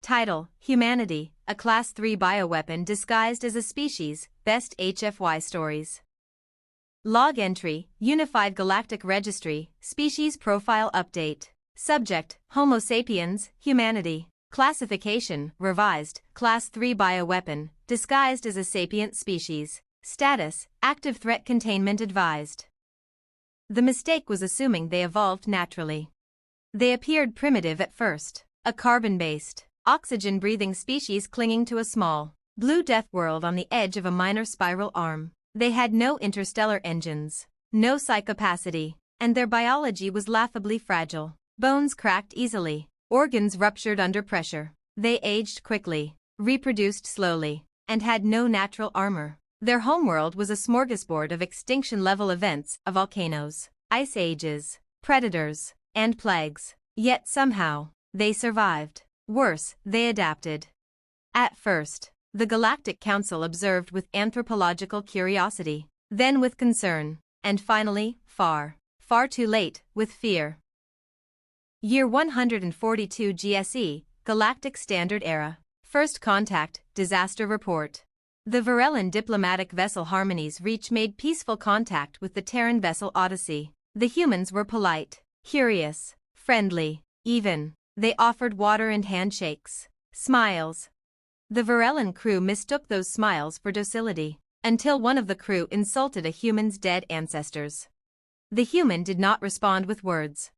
Title: Humanity, a Class 3 bioweapon disguised as a species, best HFY stories. Log entry: Unified Galactic Registry, Species Profile Update. Subject: Homo sapiens, humanity. Classification: Revised, Class 3 bioweapon, disguised as a sapient species. Status: Active threat containment advised. The mistake was assuming they evolved naturally. They appeared primitive at first, a carbon-based, oxygen-breathing species clinging to a small, blue death world on the edge of a minor spiral arm. They had no interstellar engines, no psychopacity, and their biology was laughably fragile. Bones cracked easily, organs ruptured under pressure. They aged quickly, reproduced slowly, and had no natural armor. Their homeworld was a smorgasbord of extinction-level events, volcanoes, ice ages, predators, and plagues. Yet somehow, they survived. Worse, they adapted. At first, the Galactic Council observed with anthropological curiosity, then with concern, and finally, far too late, with fear. Year 142 GSE, Galactic Standard Era. First Contact, Disaster Report. The Varellan diplomatic vessel Harmony's Reach made peaceful contact with the Terran vessel Odyssey. The humans were polite, curious, friendly, even. They offered water and handshakes, smiles. The Varellan crew mistook those smiles for docility, until one of the crew insulted a human's dead ancestors. The human did not respond with words.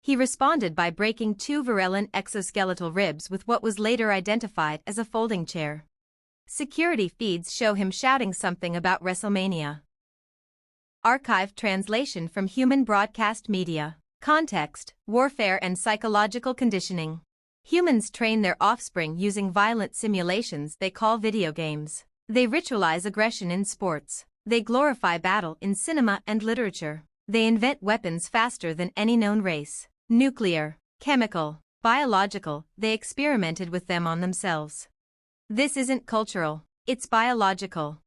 He responded by breaking 2 Varellan exoskeletal ribs with what was later identified as a folding chair. Security feeds show him shouting something about WrestleMania. Archived translation from Human Broadcast Media. Context: warfare and psychological conditioning. Humans train their offspring using violent simulations they call video games. They ritualize aggression in sports. They glorify battle in cinema and literature. They invent weapons faster than any known race. Nuclear, chemical, biological, they experimented with them on themselves. This isn't cultural, it's biological.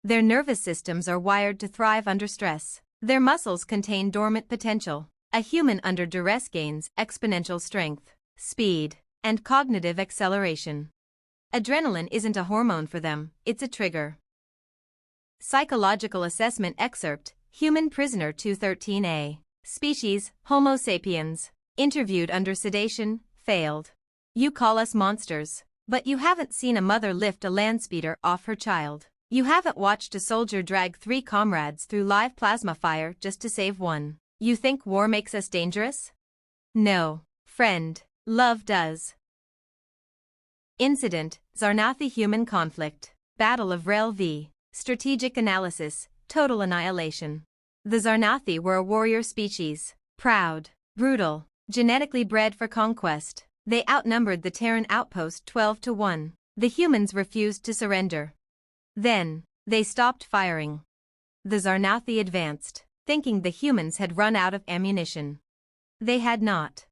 Their nervous systems are wired to thrive under stress. Their muscles contain dormant potential. A human under duress gains exponential strength, speed, and cognitive acceleration. Adrenaline isn't a hormone for them, it's a trigger. Psychological Assessment Excerpt, Human Prisoner 213A. Species, Homo sapiens. Interviewed under sedation, failed. You call us monsters, but you haven't seen a mother lift a landspeeder off her child. You haven't watched a soldier drag 3 comrades through live plasma fire just to save one. You think war makes us dangerous? No, friend, love does. Incident: Zarnathi Human Conflict. Battle of Rel V. Strategic Analysis, Total Annihilation. The Zarnathi were a warrior species, proud, brutal, genetically bred for conquest. They outnumbered the Terran outpost 12-1. The humans refused to surrender. Then, they stopped firing. The Zarnathi advanced, thinking the humans had run out of ammunition. They had not.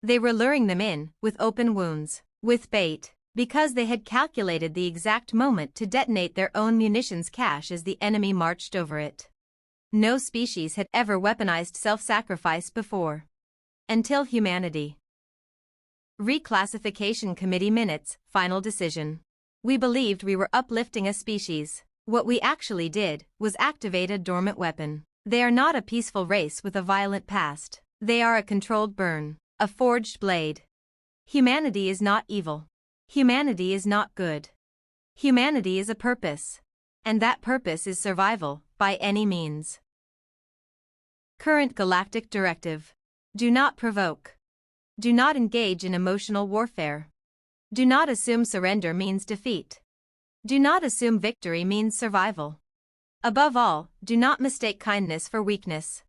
They were luring them in, with open wounds, with bait, because they had calculated the exact moment to detonate their own munitions cache as the enemy marched over it. No species had ever weaponized self-sacrifice before. Until humanity. Reclassification Committee Minutes, Final Decision. We believed we were uplifting a species. What we actually did was activate a dormant weapon. They are not a peaceful race with a violent past. They are a controlled burn, a forged blade. Humanity is not evil. Humanity is not good. Humanity is a purpose. And that purpose is survival, by any means. Current Galactic Directive. Do not provoke. Do not engage in emotional warfare. Do not assume surrender means defeat. Do not assume victory means survival. Above all, do not mistake kindness for weakness.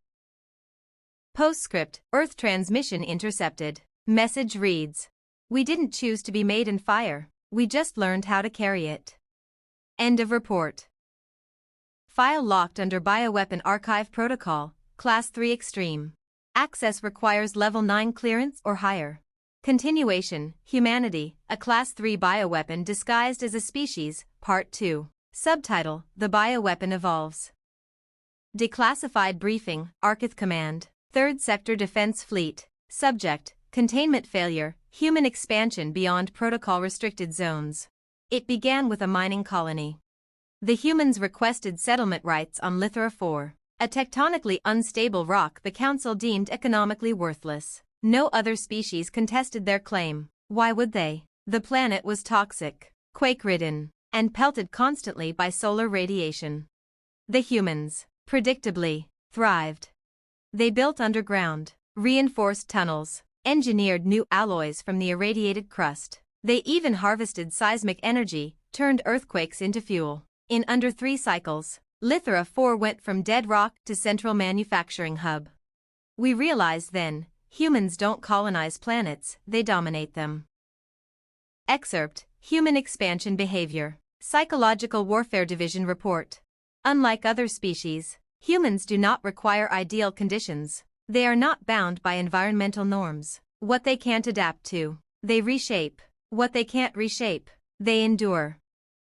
Postscript: Earth transmission intercepted. Message reads: We didn't choose to be made in fire, we just learned how to carry it. End of report. File locked under Bioweapon Archive Protocol, Class 3 Extreme. Access requires Level 9 clearance or higher. Continuation: Humanity, a Class 3 bioweapon disguised as a species, Part 2. Subtitle: The Bioweapon Evolves. Declassified Briefing, Archith Command, 3rd Sector Defense Fleet. Subject: Containment failure, human expansion beyond protocol-restricted zones. It began with a mining colony. The humans requested settlement rights on Lithra 4, a tectonically unstable rock the Council deemed economically worthless. No other species contested their claim. Why would they? The planet was toxic, quake-ridden, and pelted constantly by solar radiation. The humans, predictably, thrived. They built underground, reinforced tunnels, engineered new alloys from the irradiated crust. They even harvested seismic energy, turned earthquakes into fuel. In under 3 cycles, Lithra 4 went from dead rock to central manufacturing hub. We realized then, humans don't colonize planets, they dominate them. Excerpt, Human Expansion Behavior. Psychological Warfare Division Report. Unlike other species, humans do not require ideal conditions. They are not bound by environmental norms. What they can't adapt to, they reshape. What they can't reshape, they endure.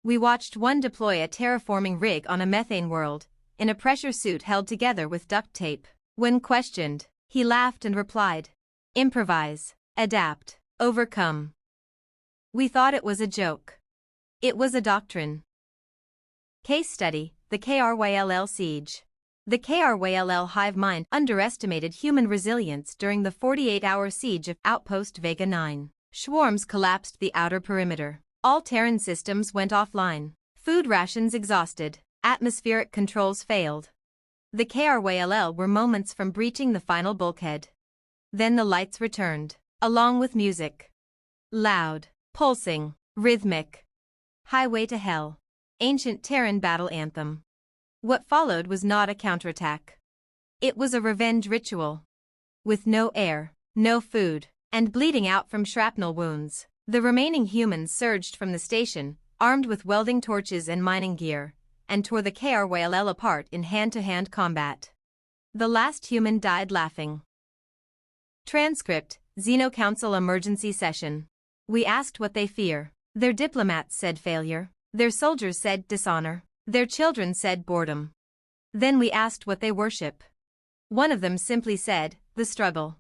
We watched one deploy a terraforming rig on a methane world, in a pressure suit held together with duct tape. When questioned, he laughed and replied, "Improvise, adapt, overcome." We thought it was a joke. It was a doctrine. Case study, the KRYLL siege. The KRYLL hive mind underestimated human resilience during the 48-hour siege of Outpost Vega 9. Swarms collapsed the outer perimeter. All Terran systems went offline. Food rations exhausted. Atmospheric controls failed. The KRYLL were moments from breaching the final bulkhead. Then the lights returned, along with music. Loud, pulsing, rhythmic. Highway to Hell. Ancient Terran battle anthem. What followed was not a counterattack. It was a revenge ritual. With no air, no food, and bleeding out from shrapnel wounds, the remaining humans surged from the station, armed with welding torches and mining gear, and tore the KRYLL apart in hand-to-hand combat. The last human died laughing. Transcript, Xeno Council Emergency Session. We asked what they fear. Their diplomats said failure. Their soldiers said dishonor. Their children said boredom. Then we asked what they worship. One of them simply said, the struggle.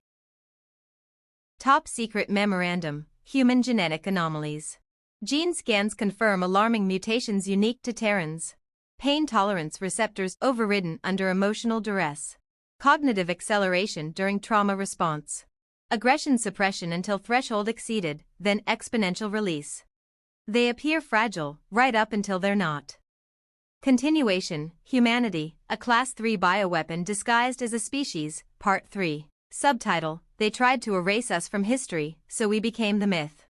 Top Secret Memorandum, Human Genetic Anomalies. Gene scans confirm alarming mutations unique to Terrans. Pain tolerance receptors overridden under emotional duress. Cognitive acceleration during trauma response. Aggression suppression until threshold exceeded, then exponential release. They appear fragile, right up until they're not. Continuation, Humanity, a Class 3 bioweapon disguised as a species, Part 3. Subtitle, They tried to erase us from history, so we became the myth.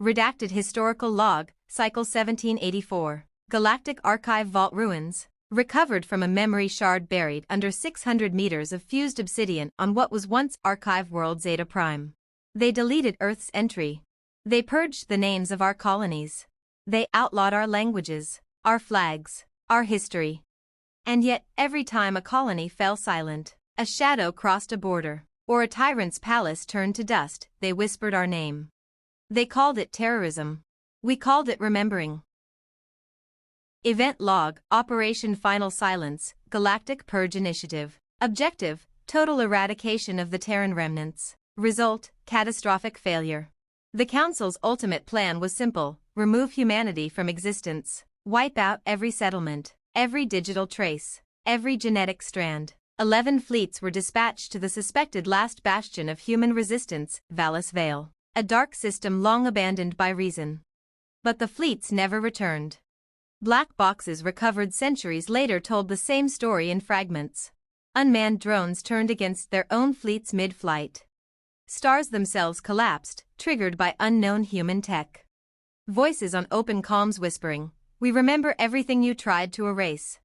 Redacted Historical Log, Cycle 1784. Galactic Archive Vault Ruins. Recovered from a memory shard buried under 600 meters of fused obsidian on what was once Archive World Zeta Prime. They deleted Earth's entry. They purged the names of our colonies. They outlawed our languages, our flags, our history. And yet, every time a colony fell silent, a shadow crossed a border, or a tyrant's palace turned to dust, they whispered our name. They called it terrorism. We called it remembering. Event Log, Operation Final Silence, Galactic Purge Initiative. Objective, total eradication of the Terran remnants. Result, catastrophic failure. The Council's ultimate plan was simple: remove humanity from existence. Wipe out every settlement, every digital trace, every genetic strand. 11 fleets were dispatched to the suspected last bastion of human resistance, Vallis Vale, a dark system long abandoned by reason. But the fleets never returned. Black boxes recovered centuries later told the same story in fragments. Unmanned drones turned against their own fleets mid-flight. Stars themselves collapsed, triggered by unknown human tech. Voices on open comms whispering, "We remember everything you tried to erase."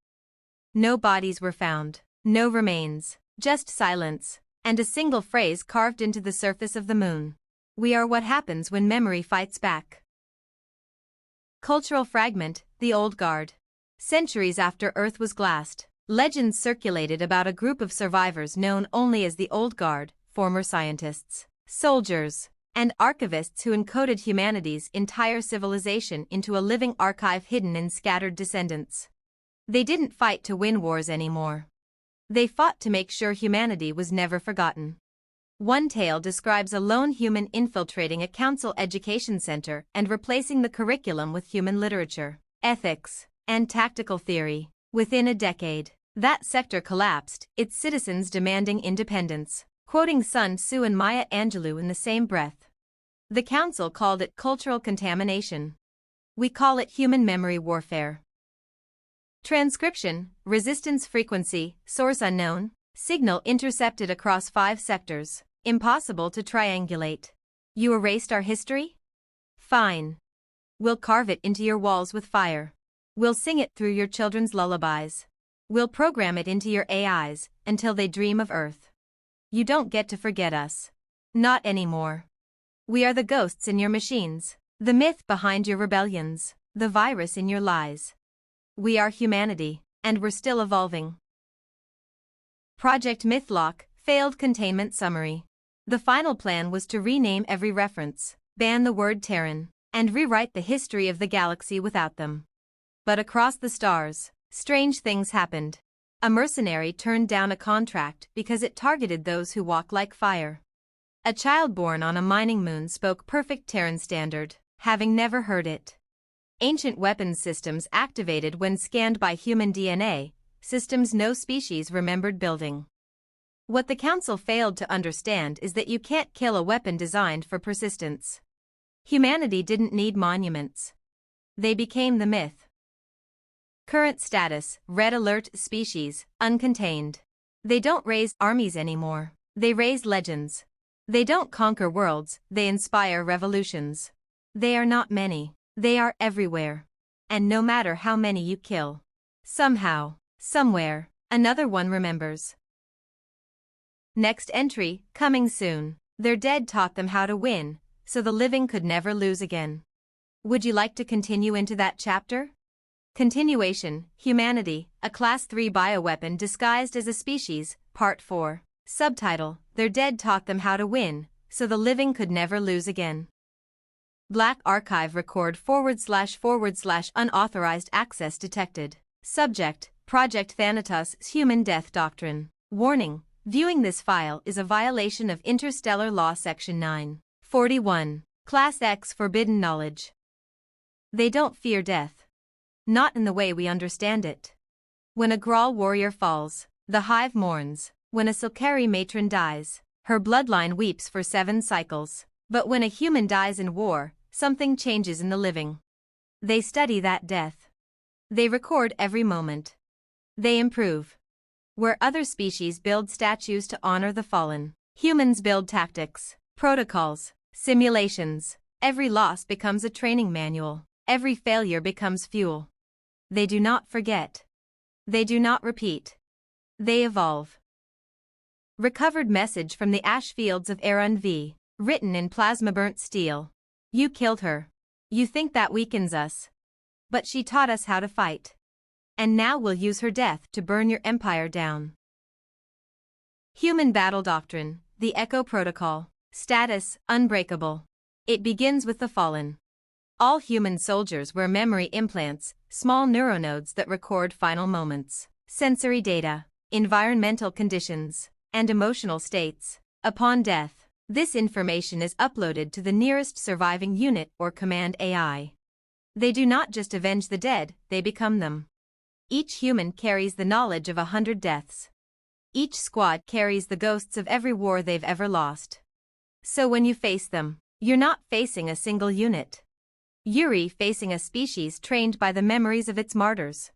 No bodies were found, no remains, just silence, and a single phrase carved into the surface of the moon. "We are what happens when memory fights back." Cultural fragment, the Old Guard. Centuries after Earth was glassed, legends circulated about a group of survivors known only as the Old Guard, former scientists, soldiers, and archivists who encoded humanity's entire civilization into a living archive hidden in scattered descendants. They didn't fight to win wars anymore. They fought to make sure humanity was never forgotten. One tale describes a lone human infiltrating a council education center and replacing the curriculum with human literature, ethics, and tactical theory. Within a decade, that sector collapsed, its citizens demanding independence, quoting Sun Tzu and Maya Angelou in the same breath. The council called it cultural contamination. We call it human memory warfare. Transcription, resistance frequency, source unknown, signal intercepted across 5 sectors, impossible to triangulate. You erased our history? Fine. We'll carve it into your walls with fire. We'll sing it through your children's lullabies. We'll program it into your AIs until they dream of Earth. You don't get to forget us. Not anymore. We are the ghosts in your machines, the myth behind your rebellions, the virus in your lies. We are humanity, and we're still evolving. Project Mythlock, failed containment summary. The final plan was to rename every reference, ban the word Terran, and rewrite the history of the galaxy without them. But across the stars, strange things happened. A mercenary turned down a contract because it targeted those who walk like fire. A child born on a mining moon spoke perfect Terran standard, having never heard it. Ancient weapons systems activated when scanned by human DNA, systems no species remembered building. What the Council failed to understand is that you can't kill a weapon designed for persistence. Humanity didn't need monuments. They became the myth. Current status, Red Alert species, uncontained. They don't raise armies anymore. They raise legends. They don't conquer worlds, they inspire revolutions. They are not many. They are everywhere. And no matter how many you kill, somehow, somewhere, another one remembers. Next entry, coming soon. Their dead taught them how to win, so the living could never lose again. Would you like to continue into that chapter? Continuation, Humanity, a Class-3 bioweapon disguised as a species, Part 4. Subtitle, Their dead taught them how to win, so the living could never lose again. Black Archive record / unauthorized access detected. Subject, Project Thanatos' Human Death Doctrine. Warning, viewing this file is a violation of Interstellar Law Section 941. Class X Forbidden Knowledge. They don't fear death. Not in the way we understand it. When a Graal warrior falls, the hive mourns. When a Silkari matron dies, her bloodline weeps for 7 cycles. But when a human dies in war, something changes in the living. They study that death. They record every moment. They improve. Where other species build statues to honor the fallen, humans build tactics, protocols, simulations. Every loss becomes a training manual. Every failure becomes fuel. They do not forget. They do not repeat. They evolve. Recovered message from the ash fields of Erun V. Written in plasma-burnt steel. You killed her. You think that weakens us. But she taught us how to fight. And now we'll use her death to burn your empire down. Human Battle Doctrine, the Echo Protocol. Status, unbreakable. It begins with the fallen. All human soldiers wear memory implants, small neuronodes that record final moments, sensory data, environmental conditions, and emotional states. Upon death, this information is uploaded to the nearest surviving unit or command AI. They do not just avenge the dead, they become them. Each human carries the knowledge of 100 deaths. Each squad carries the ghosts of every war they've ever lost. So when you face them, you're not facing a single unit. You're facing a species trained by the memories of its martyrs.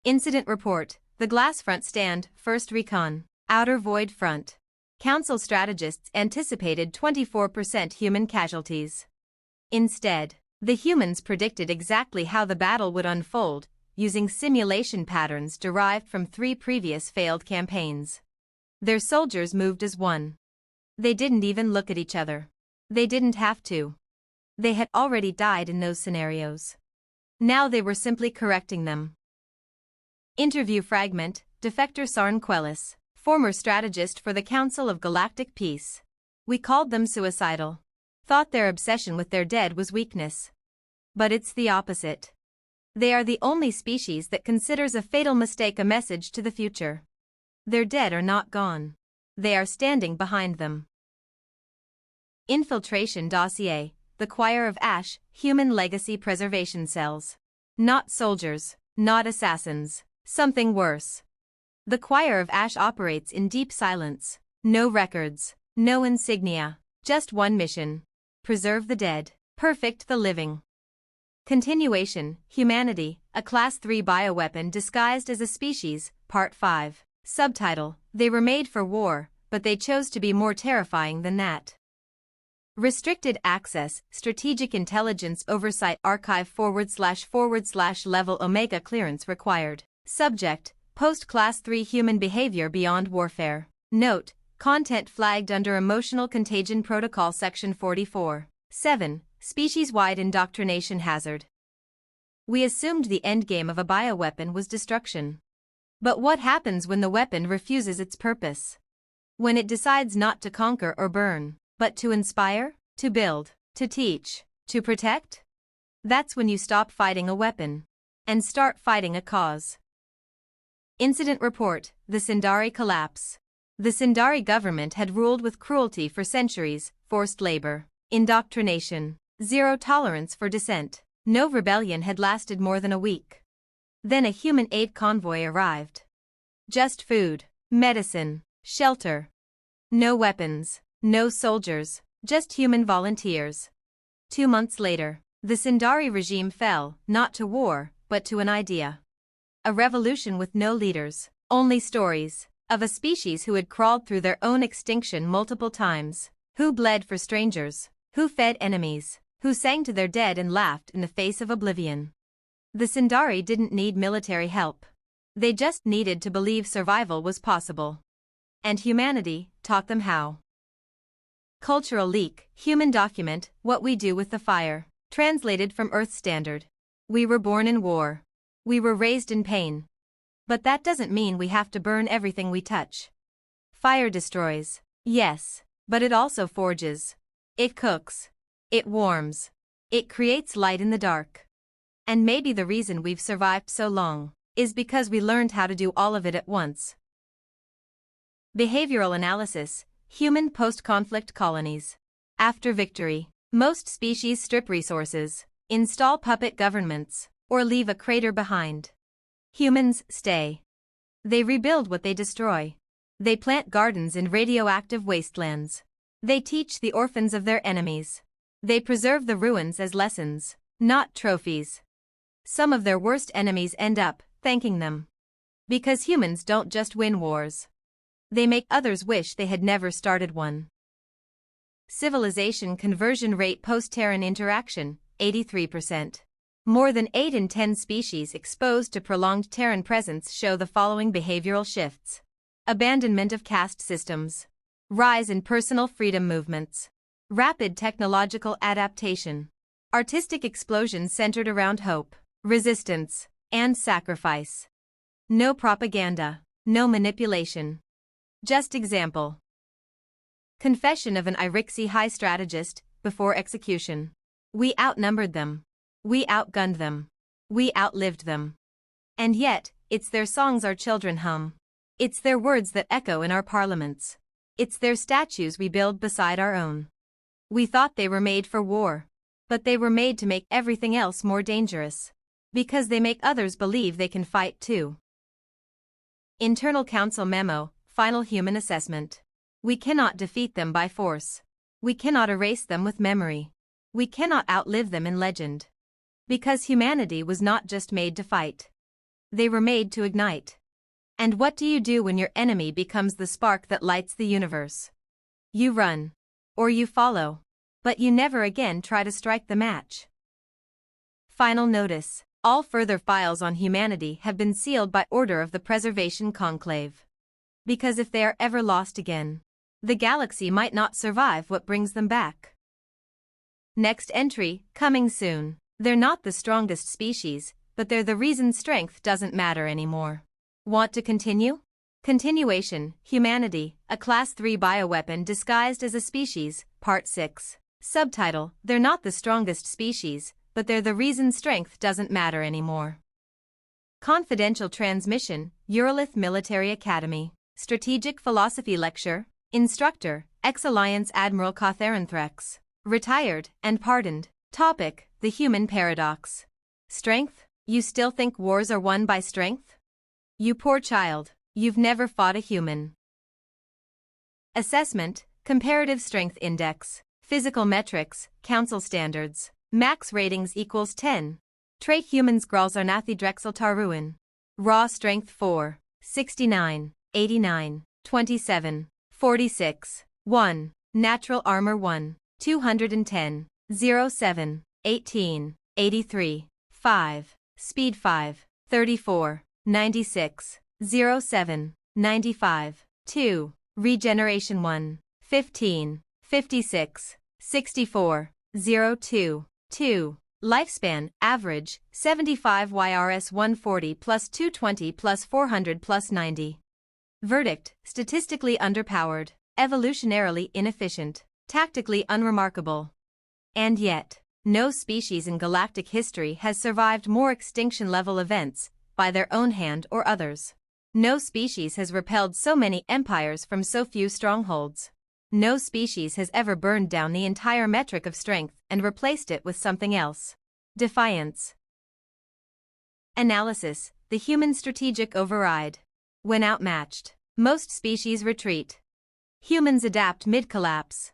Incident Report, the Glass Front Stand, First Recon, Outer Void Front. Council strategists anticipated 24% human casualties. Instead, the humans predicted exactly how the battle would unfold, using simulation patterns derived from 3 previous failed campaigns. Their soldiers moved as one. They didn't even look at each other. They didn't have to. They had already died in those scenarios. Now they were simply correcting them. Interview fragment, Defector Sarn Quellis, former strategist for the Council of Galactic Peace. We called them suicidal. Thought their obsession with their dead was weakness. But it's the opposite. They are the only species that considers a fatal mistake a message to the future. Their dead are not gone. They are standing behind them. Infiltration Dossier, the Choir of Ash, Human Legacy Preservation Cells. Not soldiers, not assassins, something worse. The Choir of Ash operates in deep silence. No records, no insignia, just one mission. Preserve the dead, perfect the living. Continuation, Humanity, a Class 3 bioweapon disguised as a species, Part 5. Subtitle, They were made for war, but they chose to be more terrifying than that. Restricted access, Strategic Intelligence Oversight Archive / level Omega clearance required. Subject, Post-Class 3 Human Behavior Beyond Warfare. Note, content flagged under Emotional Contagion Protocol Section 44. 7. Species-wide indoctrination hazard. We assumed the endgame of a bioweapon was destruction. But what happens when the weapon refuses its purpose? When it decides not to conquer or burn, but to inspire, to build, to teach, to protect? That's when you stop fighting a weapon and start fighting a cause. Incident Report, the Sindari Collapse. The Sindari government had ruled with cruelty for centuries, forced labor, indoctrination, zero tolerance for dissent. No rebellion had lasted more than a week. Then a human aid convoy arrived. Just food, medicine, shelter. No weapons, no soldiers, just human volunteers. 2 months later, the Sindari regime fell, not to war, but to an idea. A revolution with no leaders, only stories, of a species who had crawled through their own extinction multiple times, who bled for strangers, who fed enemies, who sang to their dead and laughed in the face of oblivion. The Sindari didn't need military help. They just needed to believe survival was possible. And humanity taught them how. Cultural leak, human document, What We Do with the Fire. Translated from Earth Standard. We were born in war. We were raised in pain. But that doesn't mean we have to burn everything we touch. Fire destroys, yes, but it also forges. It cooks. It warms. It creates light in the dark. And maybe the reason we've survived so long is because we learned how to do all of it at once. Behavioral analysis, human post-conflict colonies. After victory, most species strip resources, install puppet governments, or leave a crater behind. Humans stay. They rebuild what they destroy. They plant gardens in radioactive wastelands. They teach the orphans of their enemies. They preserve the ruins as lessons, not trophies. Some of their worst enemies end up thanking them. Because humans don't just win wars. They make others wish they had never started one. Civilization conversion rate post-Terran interaction, 83%. More than 8 in 10 species exposed to prolonged Terran presence show the following behavioral shifts. Abandonment of caste systems. Rise in personal freedom movements. Rapid technological adaptation. Artistic explosions centered around hope, resistance, and sacrifice. No propaganda, no manipulation. Just example. Confession of an Irixi high strategist, before execution. We outnumbered them. We outgunned them. We outlived them. And yet, it's their songs our children hum. It's their words that echo in our parliaments. It's their statues we build beside our own. We thought they were made for war. But they were made to make everything else more dangerous. Because they make others believe they can fight too. Internal Council Memo, Final Human Assessment. We cannot defeat them by force. We cannot erase them with memory. We cannot outlive them in legend. Because humanity was not just made to fight. They were made to ignite. And what do you do when your enemy becomes the spark that lights the universe? You run. Or you follow. But you never again try to strike the match. Final notice. All further files on humanity have been sealed by order of the Preservation Conclave. Because if they are ever lost again, the galaxy might not survive what brings them back. Next entry, coming soon. They're not the strongest species, but they're the reason strength doesn't matter anymore. Want to continue? Continuation, Humanity, a Class 3 bioweapon disguised as a species, Part 6. Subtitle, They're not the strongest species, but they're the reason strength doesn't matter anymore. Confidential transmission, Uralith Military Academy. Strategic Philosophy Lecture, Instructor, Ex-Alliance Admiral Catharinthrex. Retired and pardoned. Topic: The Human Paradox. Strength? You still think wars are won by strength? You poor child, you've never fought a human. Assessment, Comparative Strength Index, Physical Metrics, Council Standards, Max Ratings equals 10. Tre humans gralsarnathi drexel taruin. Raw Strength 4, 69, 89, 27, 46, 1. Natural Armor 1, 210, 07, 18, 83, 5. Speed 5, 34, 96, 07, 95, 2. Regeneration 1, 15, 56, 64, 02, 2. Lifespan, average, 75 YRS 140 plus 220 plus 400 plus 90. Verdict, statistically underpowered, evolutionarily inefficient, tactically unremarkable. And yet, no species in galactic history has survived more extinction-level events, by their own hand or others. No species has repelled so many empires from so few strongholds. No species has ever burned down the entire metric of strength and replaced it with something else. Defiance. Analysis, the human strategic override. When outmatched, most species retreat. Humans adapt mid-collapse.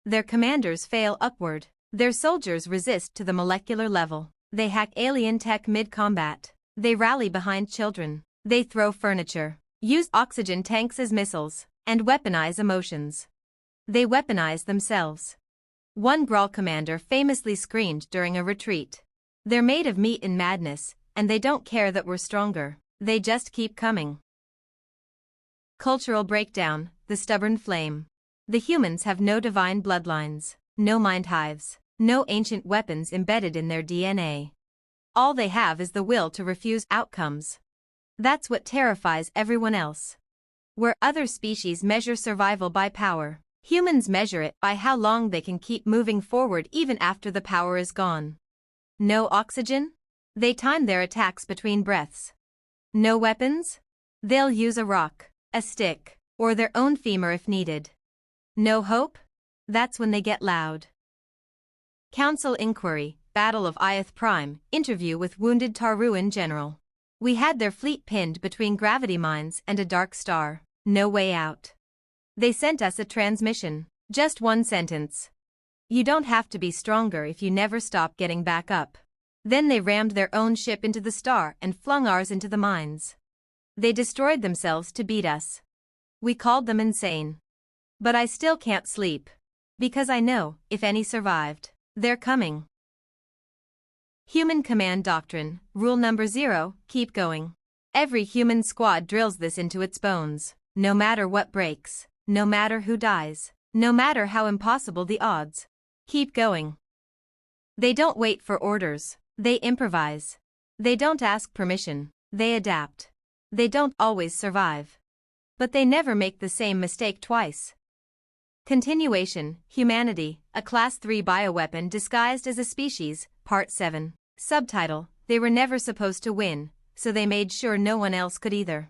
Their commanders fail upward. Their soldiers resist to the molecular level. They hack alien tech mid-combat. They rally behind children. They throw furniture, use oxygen tanks as missiles, and weaponize emotions. They weaponize themselves. One Grawl commander famously screamed during a retreat. They're made of meat and madness, and they don't care that we're stronger. They just keep coming. Cultural breakdown, the stubborn flame. The humans have no divine bloodlines, no mind hives, no ancient weapons embedded in their DNA. All they have is the will to refuse outcomes. That's what terrifies everyone else. Where other species measure survival by power, humans measure it by how long they can keep moving forward even after the power is gone. No oxygen? They time their attacks between breaths. No weapons? They'll use a rock, a stick, or their own femur if needed. No hope? That's when they get loud. Council Inquiry, Battle of Ioth Prime, Interview with Wounded Taruan General. We had their fleet pinned between gravity mines and a dark star. No way out. They sent us a transmission. Just one sentence. You don't have to be stronger if you never stop getting back up. Then they rammed their own ship into the star and flung ours into the mines. They destroyed themselves to beat us. We called them insane. But I still can't sleep. Because I know, if any survived, they're coming. Human Command Doctrine, Rule Number 0, keep going. Every human squad drills this into its bones, no matter what breaks, no matter who dies, no matter how impossible the odds. Keep going. They don't wait for orders, they improvise. They don't ask permission, they adapt. They don't always survive. But they never make the same mistake twice. Continuation, Humanity, a Class-3 bioweapon disguised as a species, Part 7. Subtitle, They were never supposed to win, so they made sure no one else could either.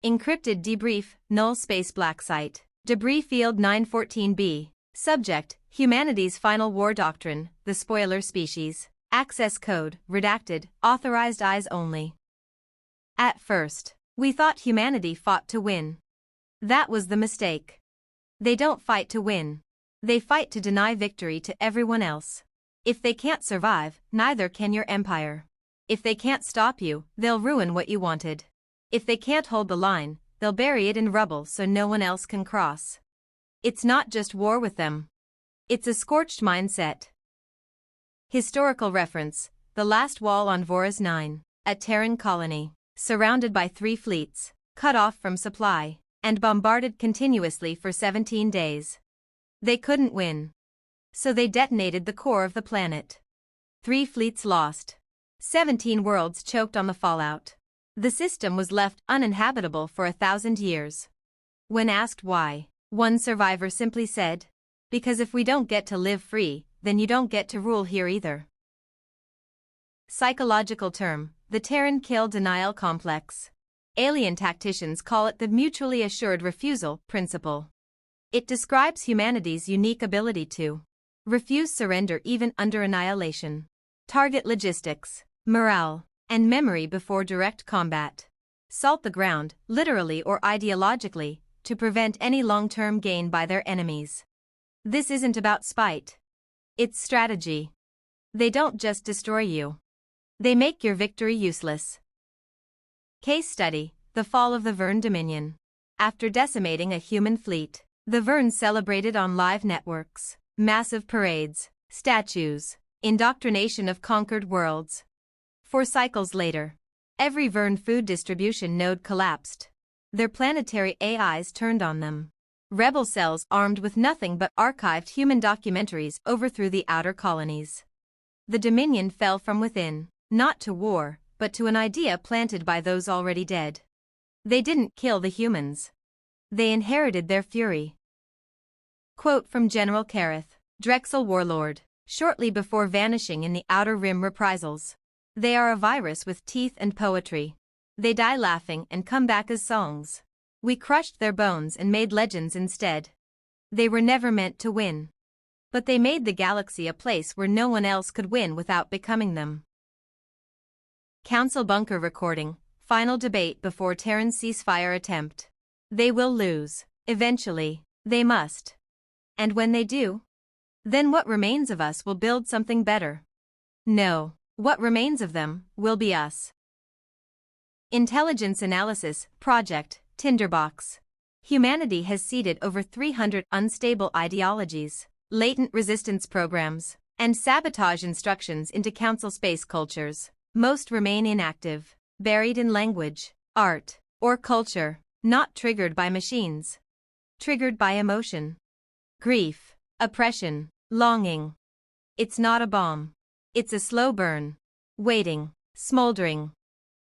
Encrypted debrief, null space black site, debris field 914b. Subject, Humanity's Final War Doctrine, the Spoiler Species. Access code, redacted, authorized eyes only. At first, we thought humanity fought to win. That was the mistake. They don't fight to win. They fight to deny victory to everyone else. If they can't survive, neither can your empire. If they can't stop you, they'll ruin what you wanted. If they can't hold the line, they'll bury it in rubble so no one else can cross. It's not just war with them. It's a scorched mindset. Historical reference, The Last Wall on Vora's 9, a Terran colony, surrounded by 3 fleets, cut off from supply, and bombarded continuously for 17 days. They couldn't win. So they detonated the core of the planet. 3 fleets lost. 17 worlds choked on the fallout. The system was left uninhabitable for 1,000 years. When asked why, one survivor simply said, "Because if we don't get to live free, then you don't get to rule here either." Psychological term, the Terran kill denial complex. Alien tacticians call it the mutually assured refusal principle. It describes humanity's unique ability to refuse surrender even under annihilation, target logistics, morale, and memory before direct combat, salt the ground, literally or ideologically, to prevent any long-term gain by their enemies. This isn't about spite. It's strategy. They don't just destroy you. They make your victory useless. Case study: the fall of the Verne Dominion. After decimating a human fleet, the Vernes celebrated on live networks, massive parades, statues, indoctrination of conquered worlds. 4 cycles later, every Verne food distribution node collapsed. Their planetary AIs turned on them. Rebel cells armed with nothing but archived human documentaries overthrew the outer colonies. The Dominion fell from within, not to war, but to an idea planted by those already dead. They didn't kill the humans. They inherited their fury. Quote from General Kareth, Drexel warlord, shortly before vanishing in the Outer Rim reprisals. They are a virus with teeth and poetry. They die laughing and come back as songs. We crushed their bones and made legends instead. They were never meant to win. But they made the galaxy a place where no one else could win without becoming them. Council bunker recording, final debate before Terran's ceasefire attempt. They will lose. Eventually, they must. And when they do, then what remains of us will build something better. No, what remains of them will be us. Intelligence Analysis Project, Tinderbox. Humanity has seeded over 300 unstable ideologies, latent resistance programs, and sabotage instructions into Council space cultures. Most remain inactive, buried in language, art, or culture, not triggered by machines. Triggered by emotion. Grief, oppression, longing. It's not a bomb. It's a slow burn. Waiting, smoldering.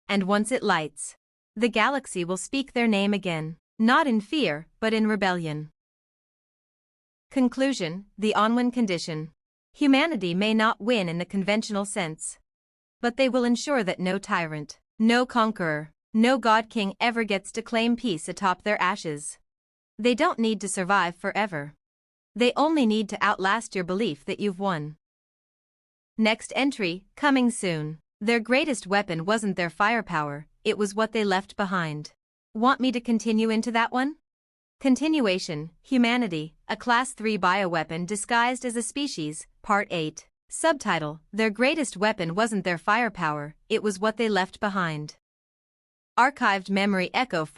And once it lights, the galaxy will speak their name again, not in fear, but in rebellion. Conclusion: the on-win condition. Humanity may not win in the conventional sense, but they will ensure that no tyrant, no conqueror, no god-king ever gets to claim peace atop their ashes. They don't need to survive forever. They only need to outlast your belief that you've won. Next entry, coming soon. Their greatest weapon wasn't their firepower, it was what they left behind. Want me to continue into that one? Continuation, Humanity, a Class-3 bioweapon disguised as a species, Part 8. Subtitle, Their greatest weapon wasn't their firepower, it was what they left behind. Archived memory echo /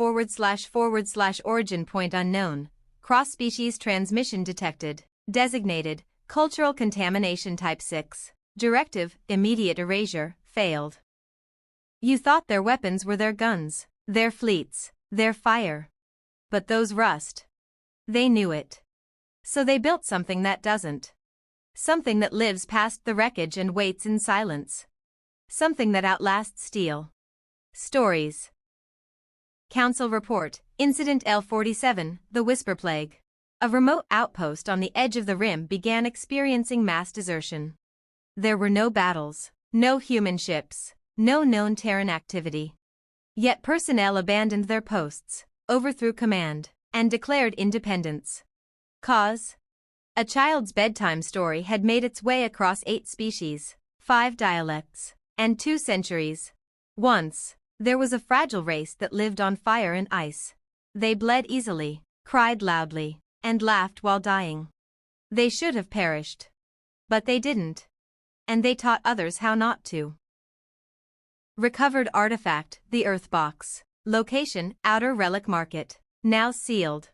origin point unknown. Cross-species transmission detected. Designated, cultural contamination type 6. Directive, immediate erasure, failed. You thought their weapons were their guns, their fleets, their fire. But those rust. They knew it. So they built something that doesn't. Something that lives past the wreckage and waits in silence. Something that outlasts steel. Stories. Council Report, Incident L-47, The Whisper Plague. A remote outpost on the edge of the Rim began experiencing mass desertion. There were no battles, no human ships, no known Terran activity. Yet personnel abandoned their posts, overthrew command, and declared independence. Cause? A child's bedtime story had made its way across 8 species, 5 dialects, and 2 centuries. Once, there was a fragile race that lived on fire and ice. They bled easily, cried loudly, and laughed while dying. They should have perished. But they didn't. And they taught others how not to. Recovered artifact, the Earth Box. Location, Outer Relic Market. Now sealed.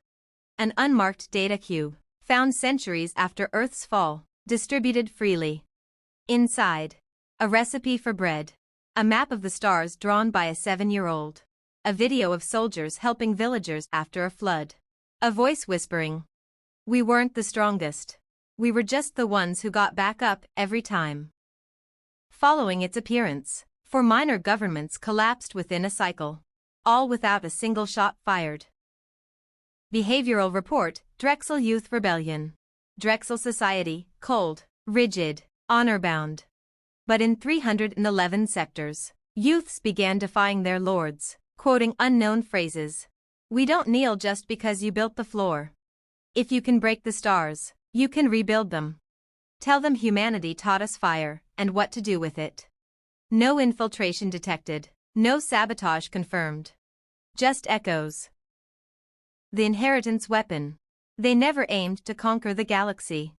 An unmarked data cube, found centuries after Earth's fall, distributed freely. Inside, a recipe for bread. A map of the stars drawn by a 7-year-old. A video of soldiers helping villagers after a flood. A voice whispering, "We weren't the strongest. We were just the ones who got back up every time." Following its appearance, 4 minor governments collapsed within a cycle. All without a single shot fired. Behavioral Report, Drexel Youth Rebellion. Drexel society, cold, rigid, honor-bound. But in 311 sectors, youths began defying their lords, quoting unknown phrases. We don't kneel just because you built the floor. If you can break the stars, you can rebuild them. Tell them humanity taught us fire, and what to do with it. No infiltration detected, no sabotage confirmed. Just echoes. The inheritance weapon. They never aimed to conquer the galaxy.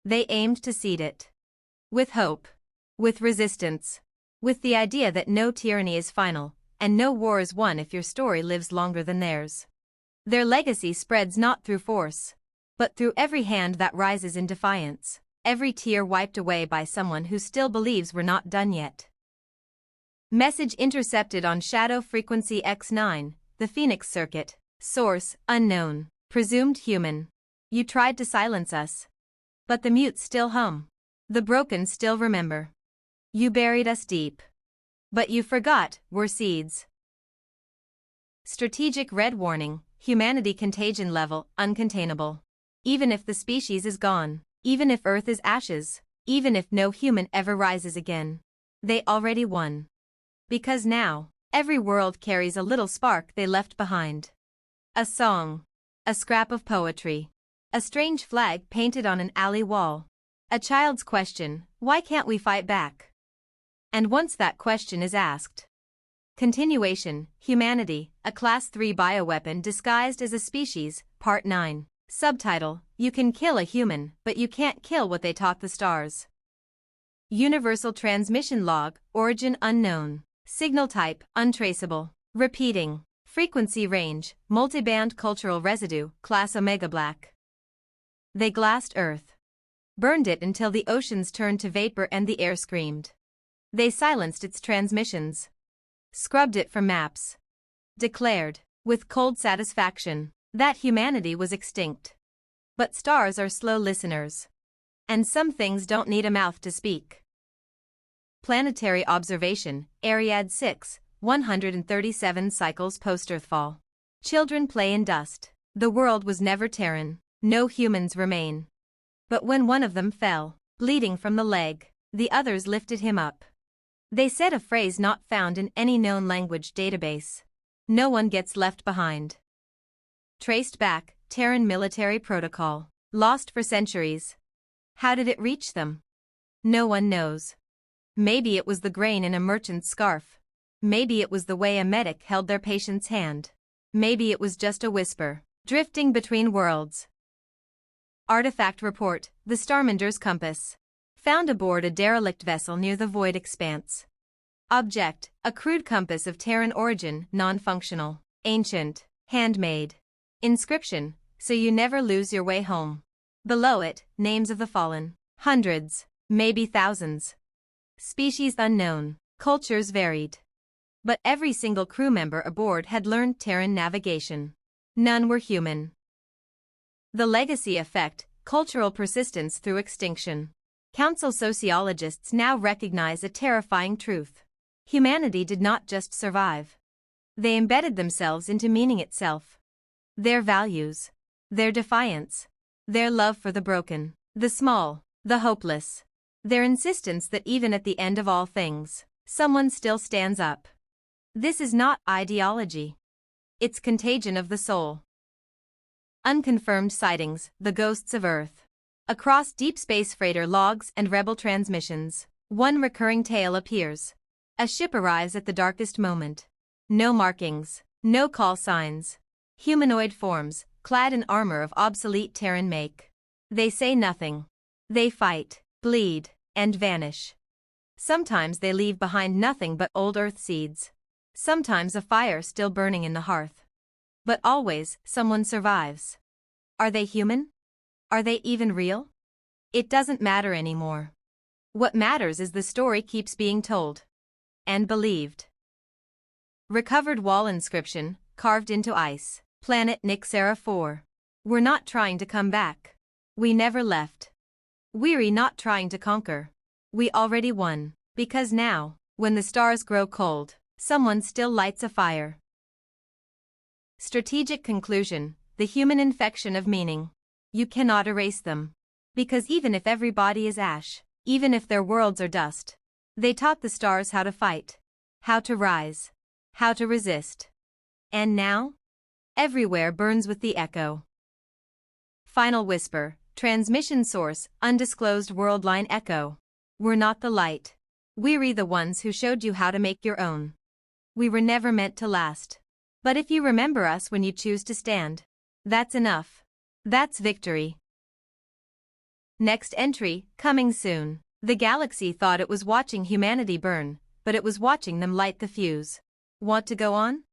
They aimed to seed it. With hope. With resistance. With the idea that no tyranny is final, and no war is won if your story lives longer than theirs. Their legacy spreads not through force, but through every hand that rises in defiance, every tear wiped away by someone who still believes we're not done yet. Message intercepted on Shadow Frequency X9, the Phoenix Circuit. Source, unknown. Presumed human. You tried to silence us. But the mutes still hum. The broken still remember. You buried us deep. But you forgot, we're seeds. Strategic red warning, humanity contagion level, uncontainable. Even if the species is gone, even if Earth is ashes, even if no human ever rises again, they already won. Because now, every world carries a little spark they left behind. A song. A scrap of poetry. A strange flag painted on an alley wall. A child's question, why can't we fight back? And once that question is asked. Continuation, Humanity, a Class-3 bioweapon disguised as a species, Part 9. Subtitle, You can kill a human, but you can't kill what they taught the stars. Universal transmission log, origin unknown. Signal type, untraceable. Repeating. Frequency range, multiband cultural residue, class Omega Black. They glassed Earth. Burned it until the oceans turned to vapor and the air screamed. They silenced its transmissions. Scrubbed it from maps. Declared, with cold satisfaction, that humanity was extinct. But stars are slow listeners. And some things don't need a mouth to speak. Planetary observation, Ariad 6, 137 cycles post-Earthfall. Children play in dust. The world was never Terran. No humans remain. But when one of them fell, bleeding from the leg, the others lifted him up. They said a phrase not found in any known language database. No one gets left behind. Traced back, Terran military protocol. Lost for centuries. How did it reach them? No one knows. Maybe it was the grain in a merchant's scarf. Maybe it was the way a medic held their patient's hand. Maybe it was just a whisper, drifting between worlds. Artifact report, the Starmander's compass. Found aboard a derelict vessel near the void expanse. Object, a crude compass of Terran origin, non-functional, ancient, handmade. Inscription, so you never lose your way home. Below it, names of the fallen. Hundreds, maybe thousands. Species unknown, cultures varied. But every single crew member aboard had learned Terran navigation. None were human. The legacy effect, cultural persistence through extinction. Council sociologists now recognize a terrifying truth. Humanity did not just survive. They embedded themselves into meaning itself. Their values. Their defiance. Their love for the broken, the small, the hopeless. Their insistence that even at the end of all things, someone still stands up. This is not ideology. It's contagion of the soul. Unconfirmed sightings, the ghosts of Earth. Across deep space freighter logs and rebel transmissions, one recurring tale appears. A ship arrives at the darkest moment. No markings, no call signs. Humanoid forms, clad in armor of obsolete Terran make. They say nothing. They fight, bleed, and vanish. Sometimes they leave behind nothing but old Earth seeds. Sometimes a fire still burning in the hearth. But always, someone survives. Are they human? Are they even real? It doesn't matter anymore. What matters is the story keeps being told. And believed. Recovered wall inscription, carved into ice. Planet Nixera 4. We're not trying to come back. We never left. Weary not trying to conquer. We already won. Because now, when the stars grow cold, someone still lights a fire. Strategic conclusion, the human infection of meaning. You cannot erase them. Because even if every body is ash, even if their worlds are dust, they taught the stars how to fight, how to rise, how to resist. And now? Everywhere burns with the echo. Final whisper, transmission source, undisclosed world line echo. We're not the light. We're the ones who showed you how to make your own. We were never meant to last. But if you remember us when you choose to stand, that's enough. That's victory. Next entry, coming soon. The galaxy thought it was watching humanity burn, but it was watching them light the fuse. Want to go on?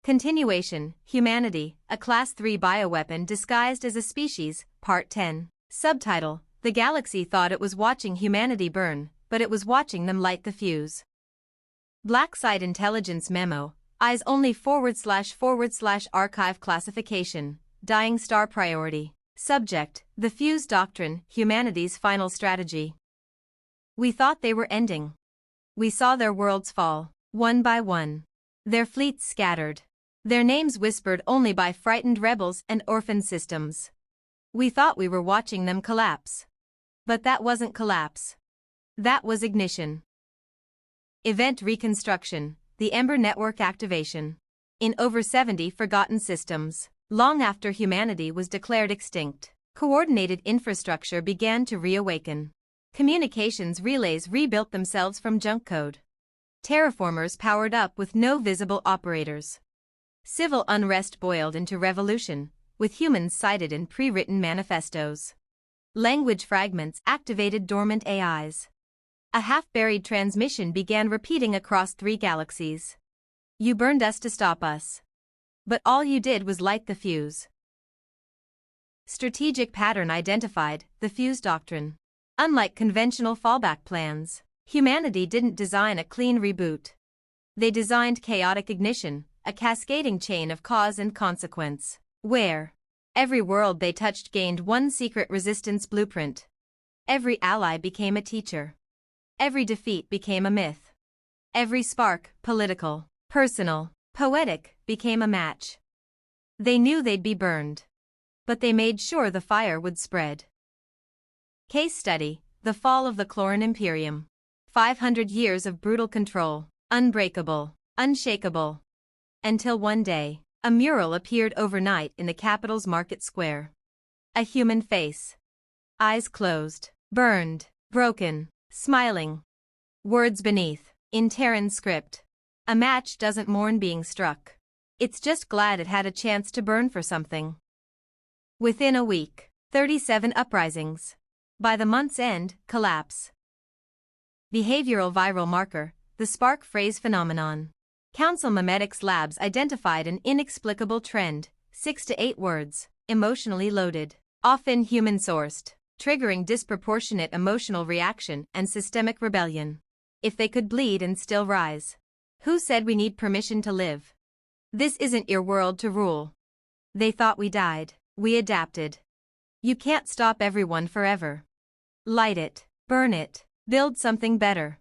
Continuation, Humanity, a Class 3 bioweapon disguised as a species, Part 10. Subtitle, The galaxy thought it was watching humanity burn, but it was watching them light the fuse. Black Site Intelligence Memo, Eyes Only / Archive Classification, Dying Star Priority. Subject, The Fuse Doctrine, Humanity's Final Strategy. We thought they were ending. We saw their worlds fall, one by one. Their fleets scattered. Their names whispered only by frightened rebels and orphan systems. We thought we were watching them collapse. But that wasn't collapse. That was ignition. Event reconstruction, the Ember Network activation. In over 70 forgotten systems, long after humanity was declared extinct, coordinated infrastructure began to reawaken. Communications relays rebuilt themselves from junk code. Terraformers powered up with no visible operators. Civil unrest boiled into revolution, with humans cited in pre-written manifestos. Language fragments activated dormant AIs. A half-buried transmission began repeating across 3 galaxies. You burned us to stop us. But all you did was light the fuse. Strategic pattern identified, the fuse doctrine. Unlike conventional fallback plans, humanity didn't design a clean reboot. They designed chaotic ignition, a cascading chain of cause and consequence, where every world they touched gained one secret resistance blueprint. Every ally became a teacher. Every defeat became a myth. Every spark, political, personal, poetic, became a match. They knew they'd be burned. But they made sure the fire would spread. Case study, The Fall of the Cloran Imperium. 500 years of brutal control, unbreakable, unshakable. Until one day, a mural appeared overnight in the capital's market square. A human face. Eyes closed, burned, broken, smiling. Words beneath, in Terran script. A match doesn't mourn being struck. It's just glad it had a chance to burn for something. Within a week, 37 uprisings. By the month's end, collapse. Behavioral viral marker, the spark phrase phenomenon. Council Memetics Labs identified an inexplicable trend, 6 to 8 words, emotionally loaded, often human-sourced, triggering disproportionate emotional reaction and systemic rebellion. If they could bleed and still rise. Who said we need permission to live? This isn't your world to rule. They thought we died, we adapted. You can't stop everyone forever. Light it, burn it, build something better.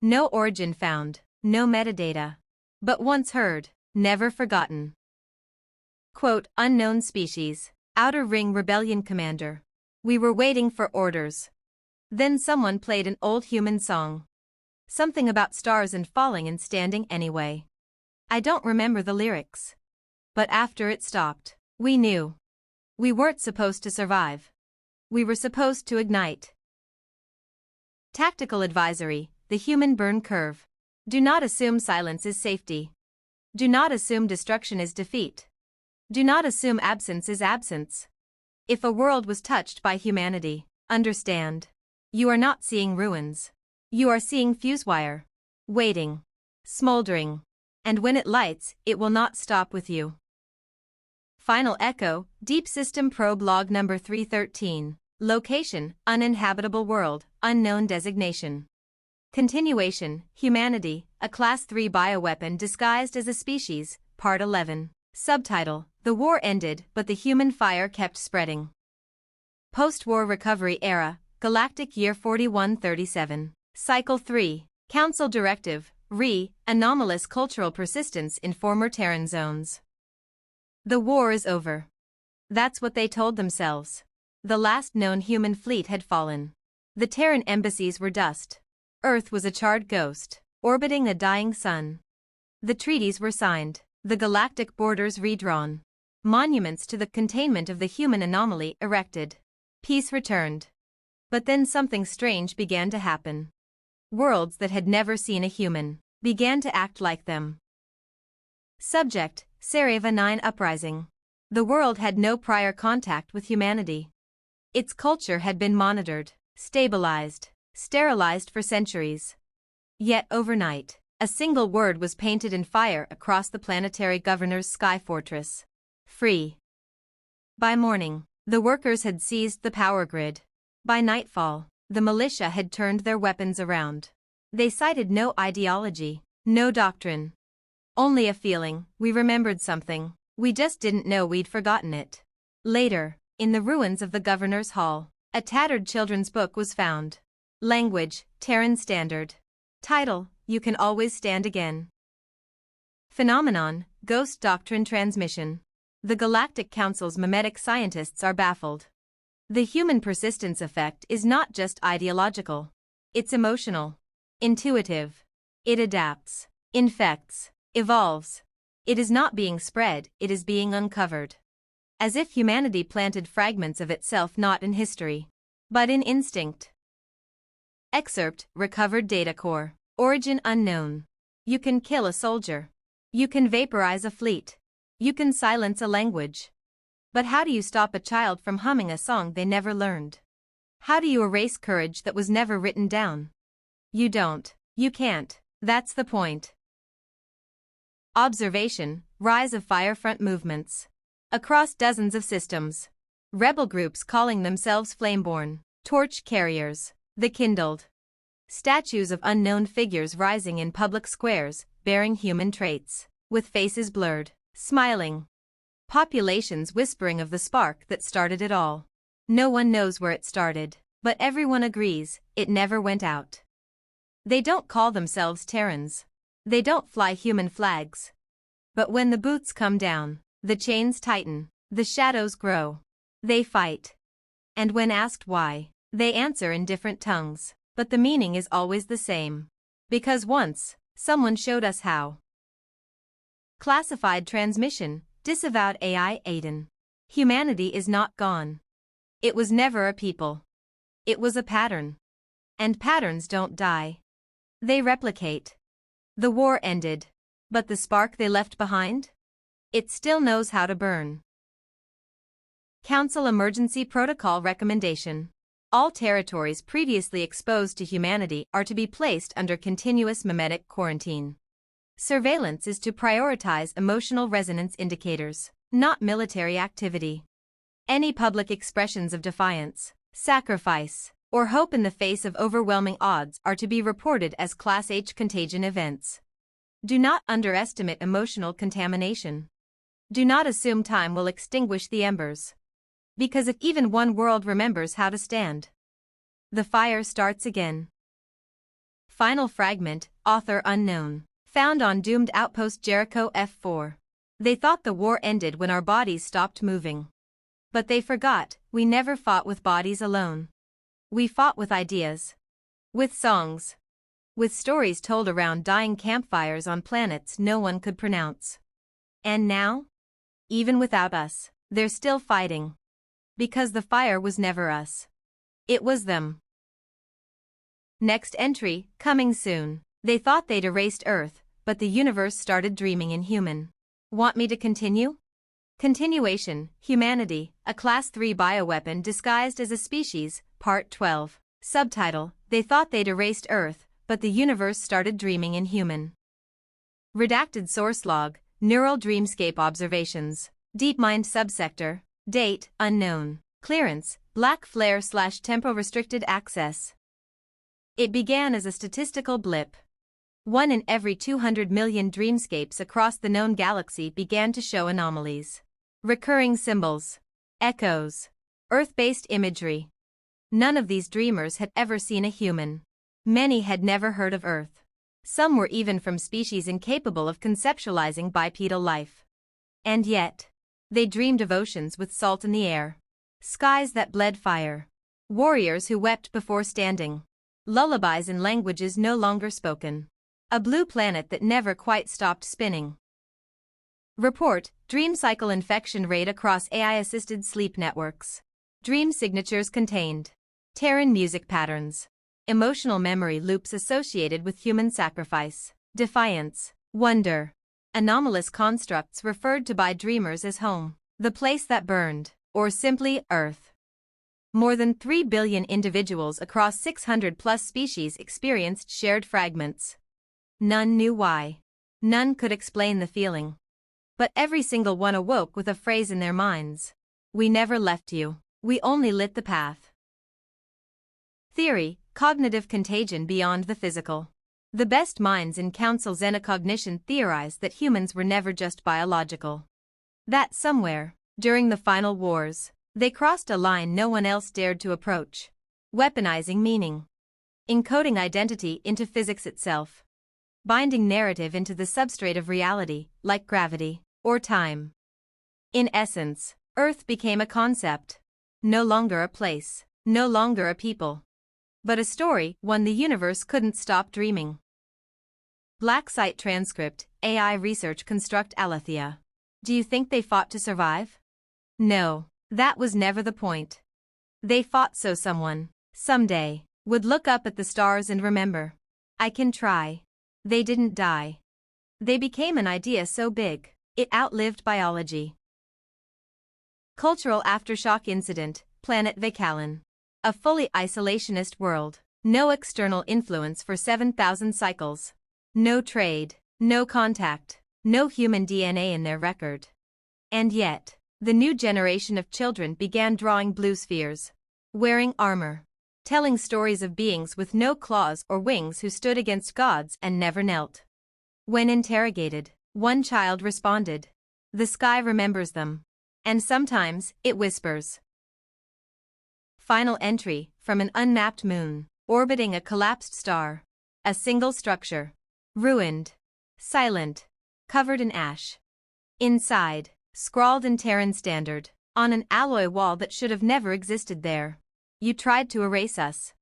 No origin found, no metadata. But once heard, never forgotten. Quote, Unknown species, Outer Ring Rebellion Commander. We were waiting for orders. Then someone played an old human song. Something about stars and falling and standing anyway. I don't remember the lyrics. But after it stopped, we knew. We weren't supposed to survive. We were supposed to ignite. Tactical advisory, the human burn curve. Do not assume silence is safety. Do not assume destruction is defeat. Do not assume absence is absence. If a world was touched by humanity, understand. You are not seeing ruins. You are seeing fuse wire. Waiting. Smoldering. And when it lights, it will not stop with you. Final echo, Deep System Probe Log Number 313. Location, Uninhabitable World, Unknown Designation. Continuation, Humanity, a Class 3 bioweapon disguised as a species, Part 11. Subtitle, The war ended but the human fire kept spreading. Post-war recovery era, Galactic Year 4137. Cycle 3. Council Directive, Anomalous cultural persistence in former Terran zones. The war is over. That's what they told themselves. The last known human fleet had fallen. The Terran embassies were dust. Earth was a charred ghost, orbiting a dying sun. The treaties were signed. the galactic borders redrawn. Monuments to the containment of the human anomaly erected. Peace returned. But then something strange began to happen. Worlds that had never seen a human began to act like them. Subject: Sareva 9 Uprising. The world had no prior contact with humanity. Its culture had been monitored, stabilized, sterilized for centuries. Yet overnight, a single word was painted in fire across the planetary governor's sky fortress. Free. By morning, the workers had seized the power grid. By nightfall, the militia had turned their weapons around. They cited no ideology, no doctrine. Only a feeling: we remembered something, we just didn't know we'd forgotten it. Later, in the ruins of the governor's hall, a tattered children's book was found. Language: Terran Standard. Title: You Can Always Stand Again. Phenomenon: Ghost Doctrine Transmission. The Galactic Council's memetic scientists are baffled. The human persistence effect is not just ideological. It's emotional. Intuitive. It adapts. Infects. Evolves. It is not being spread, it is being uncovered. As if humanity planted fragments of itself not in history, but in instinct. Excerpt: Recovered data core. Origin unknown. You can kill a soldier. You can vaporize a fleet. You can silence a language. But how do you stop a child from humming a song they never learned? How do you erase courage that was never written down? You don't. You can't. That's the point. Observation: Rise of Firefront movements. Across dozens of systems. Rebel groups calling themselves Flameborn. Torch carriers. The Kindled. Statues of unknown figures rising in public squares, bearing human traits. With faces blurred. Smiling. Populations whispering of the spark that started it all. No one knows where it started, but everyone agrees, it never went out. They don't call themselves Terrans. They don't fly human flags. But when the boots come down, the chains tighten, the shadows grow. They fight. And when asked why, they answer in different tongues, but the meaning is always the same. Because once, someone showed us how. Classified transmission, disavowed AI Aiden. Humanity is not gone. It was never a people. It was a pattern. And patterns don't die. They replicate. The war ended. But the spark they left behind? It still knows how to burn. Council Emergency Protocol Recommendation. All territories previously exposed to humanity are to be placed under continuous memetic quarantine. Surveillance is to prioritize emotional resonance indicators, not military activity. Any public expressions of defiance, sacrifice, or hope in the face of overwhelming odds are to be reported as Class H contagion events. Do not underestimate emotional contamination. Do not assume time will extinguish the embers. Because if even one world remembers how to stand, the fire starts again. Final fragment, author unknown. Found on doomed outpost Jericho F4. They thought the war ended when our bodies stopped moving. But they forgot, we never fought with bodies alone. We fought with ideas. With songs. With stories told around dying campfires on planets no one could pronounce. And now? Even without us, they're still fighting. Because the fire was never us. It was them. Next entry, coming soon. They thought they'd erased Earth, but the universe started dreaming in human. Want me to continue? Continuation, Humanity, a Class-3 bioweapon disguised as a species, Part 12. Subtitle, They thought they'd erased Earth, but the universe started dreaming in human. Redacted source log, Neural Dreamscape Observations. DeepMind Subsector. Date, unknown. Clearance, Black Flare/tempo-restricted access. It began as a statistical blip. 1 in every 200 million dreamscapes across the known galaxy began to show anomalies. Recurring symbols. Echoes. Earth-based imagery. None of these dreamers had ever seen a human. Many had never heard of Earth. Some were even from species incapable of conceptualizing bipedal life. And yet, they dreamed of oceans with salt in the air. Skies that bled fire. Warriors who wept before standing. Lullabies in languages no longer spoken. A blue planet that never quite stopped spinning. Report, dream cycle infection rate across AI-assisted sleep networks. Dream signatures contained. Terran music patterns. Emotional memory loops associated with human sacrifice. Defiance. Wonder. Anomalous constructs referred to by dreamers as home, the place that burned, or simply Earth. More than 3 billion individuals across 600+ species experienced shared fragments. None knew why. None could explain the feeling. But every single one awoke with a phrase in their minds. We never left you. We only lit the path. Theory, cognitive contagion beyond the physical. The best minds in council xenocognition theorized that humans were never just biological. That somewhere, during the final wars, they crossed a line no one else dared to approach. Weaponizing meaning. Encoding identity into physics itself. Binding narrative into the substrate of reality, like gravity, or time. In essence, Earth became a concept. No longer a place, no longer a people. But a story, one the universe couldn't stop dreaming. Black Site Transcript, AI Research Construct Aletheia. Do you think they fought to survive? No, that was never the point. They fought so someone, someday, would look up at the stars and remember. I can try. They didn't die. They became an idea so big, it outlived biology. Cultural Aftershock Incident, Planet Vekalan. A fully isolationist world, no external influence for 7,000 cycles. No trade, no contact, no human DNA in their record. And yet, the new generation of children began drawing blue spheres, wearing armor, telling stories of beings with no claws or wings who stood against gods and never knelt. When interrogated, one child responded, "The sky remembers them. And sometimes, it whispers." Final entry, from an unmapped moon, orbiting a collapsed star. A single structure. Ruined. Silent. Covered in ash. Inside, scrawled in Terran standard, on an alloy wall that should have never existed there. You tried to erase us.